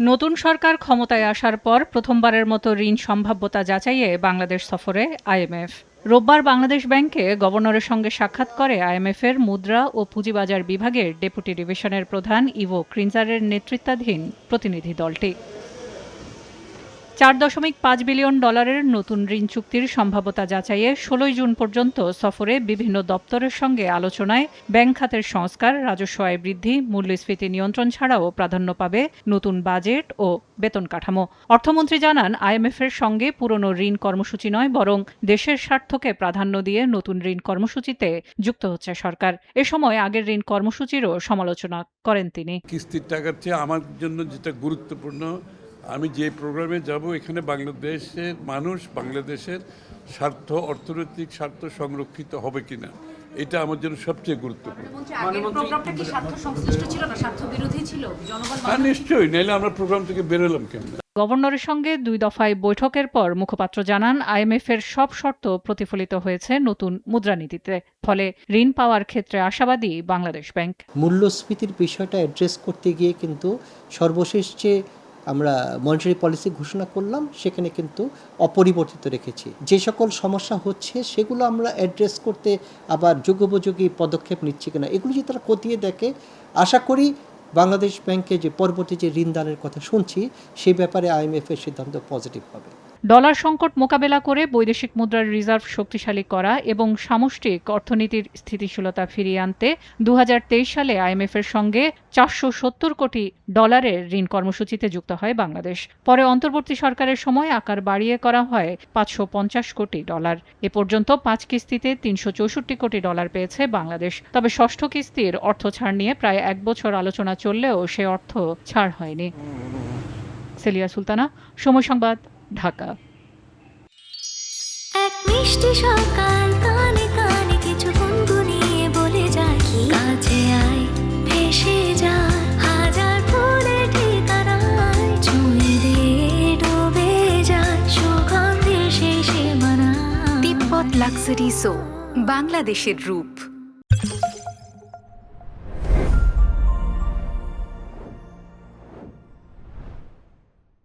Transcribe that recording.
নতুন সরকার ক্ষমতায় আসার পর প্রথমবারের মতো ঋণ সম্ভাব্যতা যাচাইয়ে বাংলাদেশ সফরে আইএমএফ। রোববার বাংলাদেশ ব্যাংকে গভর্নরের সঙ্গে সাক্ষাৎ করে আইএমএফের মুদ্রা ও পুঁজিবাজার বিভাগের ডেপুটি ডিভিশনের প্রধান ইভো ক্রিনজারের নেতৃত্বাধীন প্রতিনিধি দলটি। $4.5 বিলিয়ন নতুন ঋণ চুক্তির সম্ভাব্যতা যাচাইয়ে 16 জুন পর্যন্ত সফরে বিভিন্ন দপ্তরের সঙ্গে আলোচনায় ব্যাংক খাতের সংস্কার, রাজস্ব আয় বৃদ্ধি, মূল্যস্ফীতি নিয়ন্ত্রণ ছাড়াও প্রাধান্য পাবে নতুন বাজেট ও বেতন কাঠামো। অর্থমন্ত্রী জানান, আইএমএফের সঙ্গে পুরনো ঋণ কর্মসূচি নয়, বরং দেশের স্বার্থকে প্রাধান্য দিয়ে নতুন ঋণ কর্মসূচিতে যুক্ত হচ্ছে সরকার। এ সময় আগের ঋণ কর্মসূচিরও সমালোচনা করেন তিনি। কিস্তির টাকার চেয়ে আমার জন্য যেটা গুরুত্বপূর্ণ, আমি যে প্রোগ্রামে যাব এখানে বাংলাদেশের মানুষ, বাংলাদেশের স্বার্থ, অর্থনৈতিক স্বার্থ সংরক্ষিত হবে কিনা, এটা আমার জন্য সবচেয়ে গুরুত্বপূর্ণ। নিশ্চয়ই, নাইলে আমরা প্রোগ্রাম থেকে বেরোলাম কেমন। গভর্নরের সঙ্গে 2 দফায় বৈঠকের পর মুখপাত্র জানান, আইএমএফের সব শর্ত প্রতিফলিত হয়েছে নতুন মুদ্রানীতিতে। ফলে ঋণ পাওয়ার ক্ষেত্রে আশাবাদী বাংলাদেশ ব্যাংক। মূল্যস্ফীতির বিষয়টা অ্যাড্রেস করতে গিয়ে কিন্তু সর্বশেষ যে আমরা মনিটারি পলিসি ঘোষণা করলাম সেখানে কিন্তু অপরিবর্তিত রেখেছি। যে সকল সমস্যা হচ্ছে সেগুলো আমরা অ্যাড্রেস করতে আবার যুগোপযোগী পদক্ষেপ নিচ্ছি কিনা, এগুলো যদি তারা খতিয়ে দেখে, আশা করি বাংলাদেশ ব্যাংকে যে পরবর্তী যে ঋণদানের কথা শুনছি সেই ব্যাপারে আইএমএফের সিদ্ধান্ত পজিটিভ হবে। ডলার সংকট মোকাবেলা করে বৈদেশিক মুদ্রার রিজার্ভ শক্তিশালী করা এবং সামষ্টিক অর্থনীতির স্থিতিশীলতা ফিরিয়ে আনতে 2023 সালে আইএমএফের সঙ্গে $470 কোটি ঋণ কর্মসূচিতে যুক্ত হয় বাংলাদেশ। পরে অন্তর্বর্তী সরকারের সময় আকার বাড়িয়ে করা হয় $550 কোটি। এ পর্যন্ত 5 কিস্তিতে $364 কোটি পেয়েছে বাংলাদেশ। তবে ষষ্ঠ কিস্তির অর্থ ছাড় নিয়ে প্রায় 1 বছর আলোচনা চললেও সে অর্থ ছাড় হয়নি। সেলিয়া সুলতানা, সময় সংবাদ, ঢাকা। এক মিষ্টি সকাল, কানে কানে কিছু গুনগুনিয়ে বলে যায়, কাছে আয় ভেসে যায় হাজার ফুলের ঠিকানায়, ছুঁয়ে দিয়ে ডুবে যায় সুগন্ধে সেই সীমানায়। তিব্বত লাক্সারি সো, বাংলাদেশের রূপ।